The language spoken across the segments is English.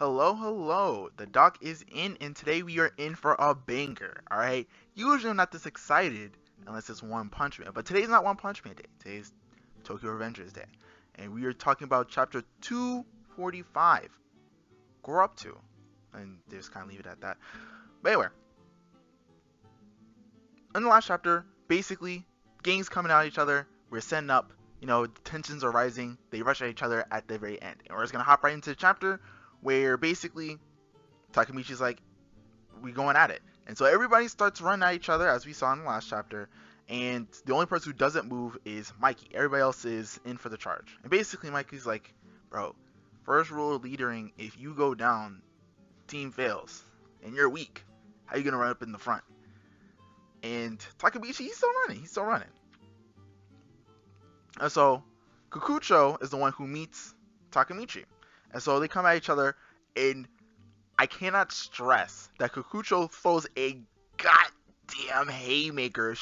Hello, hello. The doc is in, and today we are in for a banger. All right. Usually I'm not this excited unless it's One Punch Man, but today's not One Punch Man day. Today's Tokyo Revengers Day, and we are talking about chapter 245. Grow up to, and just kind of leave it at that. But anyway, in the last chapter, basically, gangs coming at each other. We're setting up. Tensions are rising. They rush at each other at the very end, and we're just gonna hop right into the chapter where basically Takemichi's like, we going at it. And so everybody starts running at each other, as we saw in the last chapter. And the only person who doesn't move is Mikey. Everybody else is in for the charge. And basically, Mikey's like, bro, first rule of leadering, if you go down, team fails. And you're weak. How you going to run up in the front? And Takemichi, he's still running. He's still running. And so Kikucho is the one who meets Takemichi. And so they come at each other, and I cannot stress that Kikucho throws a goddamn haymaker,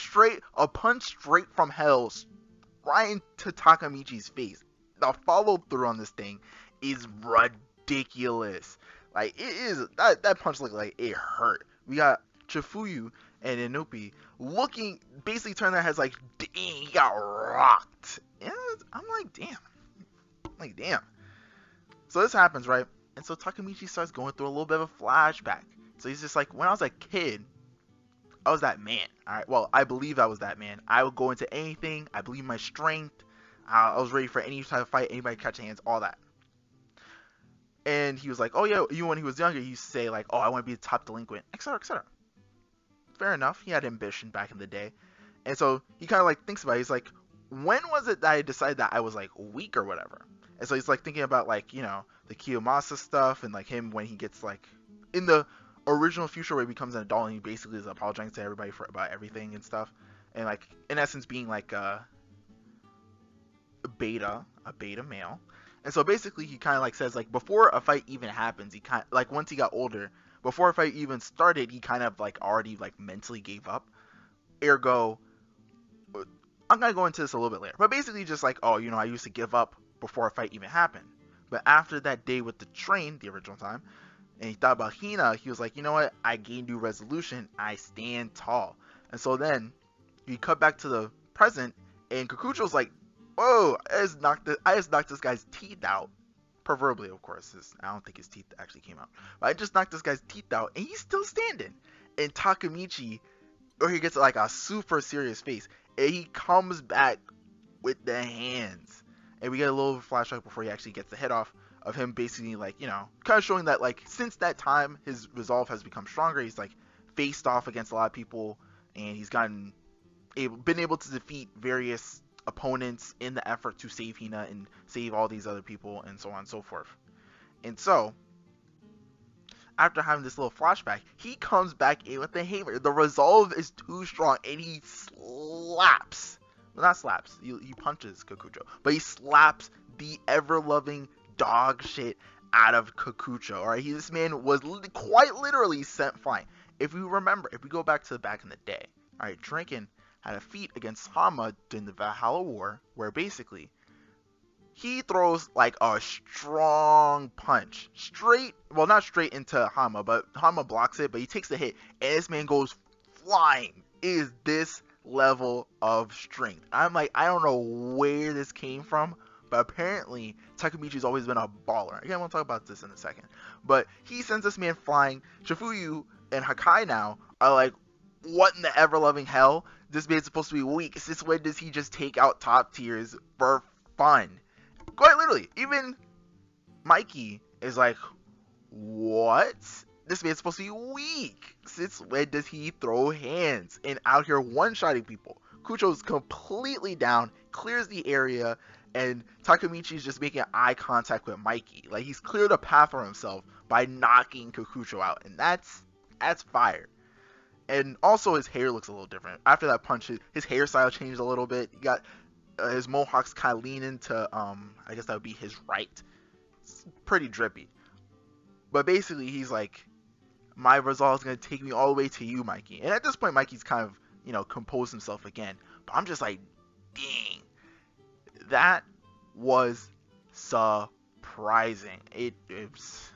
a punch straight from hell, right into Takamichi's face. The follow through on this thing is ridiculous. Like, it is, that punch looked like it hurt. We got Chifuyu and Inopi basically turning their heads like, dang, he got rocked. And I'm like, damn. So this happens, right? And so Takemichi starts going through a little bit of a flashback. So he's just like, when I was a kid, I was that man. All right. Well, I believe I was that man. I would go into anything. I believe my strength. I was ready for any type of fight, anybody catching hands, all that. And he was like, oh yeah, even when he was younger, he used to say like, oh, I want to be the top delinquent, etc., etc. Fair enough. He had ambition back in the day. And so he kind of like thinks about it. He's like, when was it that I decided that I was like weak or whatever? And so he's like thinking about like, the Kiyomasa stuff and like him when he gets like in the original future where he becomes an adult and he basically is apologizing to everybody for about everything and stuff. And like in essence being like a beta male. And so basically he kind of like says like before a fight even happens, he kind of like once he got older, before a fight even started, he kind of like already like mentally gave up. Ergo, I'm gonna go into this a little bit later, but basically just like, oh, I used to give up before a fight even happened. But after that day with the train, the original time, and he thought about Hina, he was like, you know what? I gained new resolution. I stand tall. And so then you cut back to the present, and Kikucho's like, whoa, I just knocked this guy's teeth out. Proverbially, of course. I don't think his teeth actually came out. But I just knocked this guy's teeth out, and he's still standing. And Takemichi, or he gets like a super serious face, and he comes back with the hands. And we get a little flashback before he actually gets the head off of him basically like, kind of showing that like since that time his resolve has become stronger. He's like faced off against a lot of people and he's been able to defeat various opponents in the effort to save Hina and save all these other people and so on and so forth. And so after having this little flashback, he comes back in with the hammer. The resolve is too strong and he slaps. Well, not slaps. He punches Kikucho, but he slaps the ever-loving dog shit out of Kikucho. All right, this man was quite literally sent flying. If we go back to back in the day, all right, Drinken had a feat against Hama during the Valhalla War, where basically he throws like a strong punch not straight into Hama, but Hama blocks it, but he takes the hit, and this man goes flying. Is this level of strength? I'm like, I don't know where this came from, but apparently Takemichi's always been a baller. Again, we'll talk about this in a second. But he sends this man flying. Shifuyu and Hakai now are like, what in the ever-loving hell? This man's supposed to be weak. Since when does he just take out top tiers for fun? Quite literally. Even Mikey is like, what? This man's supposed to be weak. Since when does he throw hands and out here one-shotting people? Kucho's completely down, clears the area, and Takemichi's just making eye contact with Mikey. Like, he's cleared a path for himself by knocking Kikucho out, and that's fire. And also his hair looks a little different. After that punch, his hairstyle changed a little bit. He got his mohawks kind of lean into, I guess that would be his right. It's pretty drippy. But basically, he's like, my resolve is going to take me all the way to you, Mikey. And at this point, Mikey's kind of, composed himself again. But I'm just like, dang. That was surprising. It's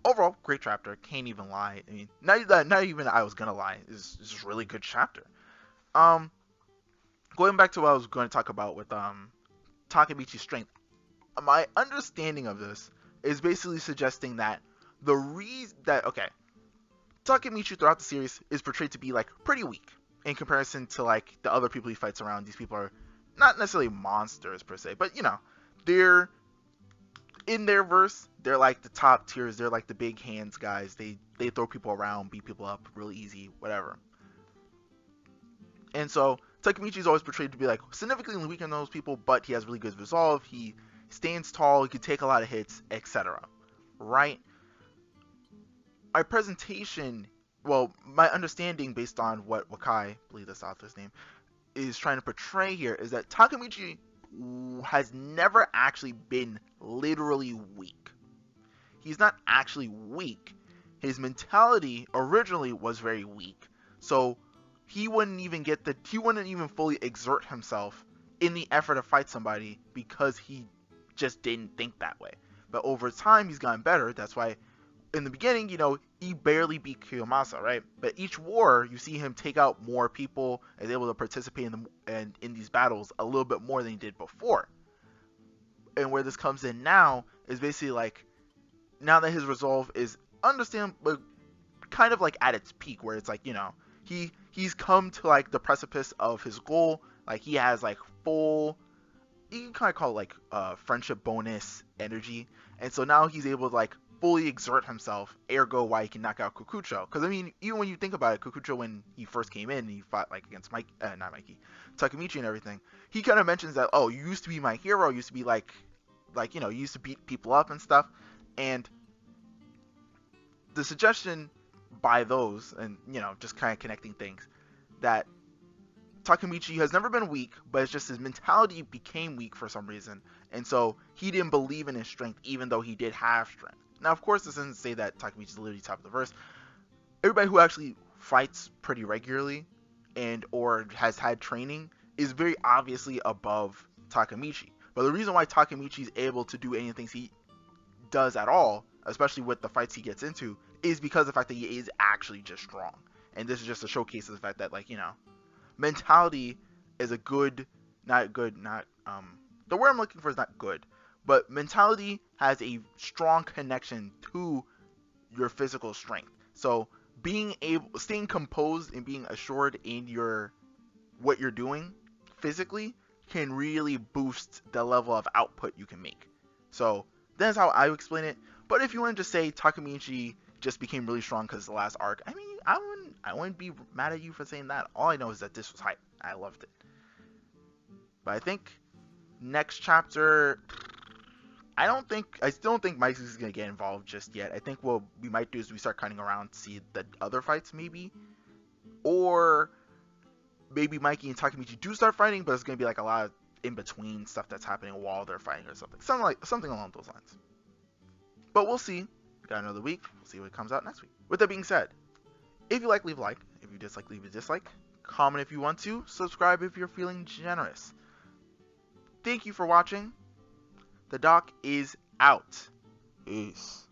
overall, great chapter. Can't even lie. I mean, not even I was gonna lie. It's just a really good chapter. Um, Going back to what I was going to talk about with Takemichi's strength, my understanding of this is basically suggesting that the reason that okay, Takemichi throughout the series is portrayed to be like pretty weak in comparison to like the other people he fights around. These people are not necessarily monsters per se, but you know, they're in their verse, they're like the top tiers. They're like the big hands guys. They throw people around, beat people up really easy, whatever. And so Takemichi is always portrayed to be like significantly weaker than those people, but he has really good resolve. He stands tall. He can take a lot of hits, etc. Right? My presentation, well, my understanding based on what Wakai, I believe that's the author's name, is trying to portray here is that Takemichi has never actually been literally weak. He's not actually weak. His mentality originally was very weak. So he wouldn't even fully exert himself in the effort to fight somebody because he just didn't think that way. But over time he's gotten better. That's why in the beginning, you know, he barely beat Kiyomasa, right? But each war, you see him take out more people, is able to participate in these battles a little bit more than he did before. And where this comes in now is basically like, now that his resolve is understandable, kind of like at its peak, where it's like, you know, he's come to like the precipice of his goal. Like he has like full, you can kind of call it like friendship bonus energy, and so now he's able to like fully exert himself, ergo why he can knock out Kikucho. Because I mean, even when you think about it, Kikucho, when he first came in and he fought like against not Mikey, Takemichi and everything, he kind of mentions that, oh, you used to be my hero, you used to be like you know, you used to beat people up and stuff. And the suggestion by those, and you know, just kind of connecting things, that Takemichi has never been weak, but it's just his mentality became weak for some reason, and so he didn't believe in his strength even though he did have strength. Now, of course, this doesn't say that Takemichi is literally top of the verse. Everybody who actually fights pretty regularly and or has had training is very obviously above Takemichi. But the reason why Takemichi is able to do any of the things he does at all, especially with the fights he gets into, is because of the fact that he is actually just strong. And this is just a showcase of the fact that, like, you know, mentality is a good, not good, not, the word I'm looking for is not good, but mentality has a strong connection to your physical strength. So staying composed and being assured in what you're doing physically can really boost the level of output you can make. So that's how I would explain it. But if you want to just say Takemichi just became really strong because of the last arc, I mean, I wouldn't be mad at you for saying that. All I know is that this was hype. I loved it. But I think next chapter, I still don't think Mike is gonna get involved just yet. I think what we might do is we start cutting around to see the other fights maybe, or maybe Mikey and Takemichi do start fighting, but it's gonna be like a lot of in between stuff that's happening while they're fighting or something, something along those lines. But we'll see. Got another week. We'll see what comes out next week. With that being said, if you like, leave a like. If you dislike, leave a dislike. Comment if you want to. Subscribe if you're feeling generous. Thank you for watching. The doc is out. Peace.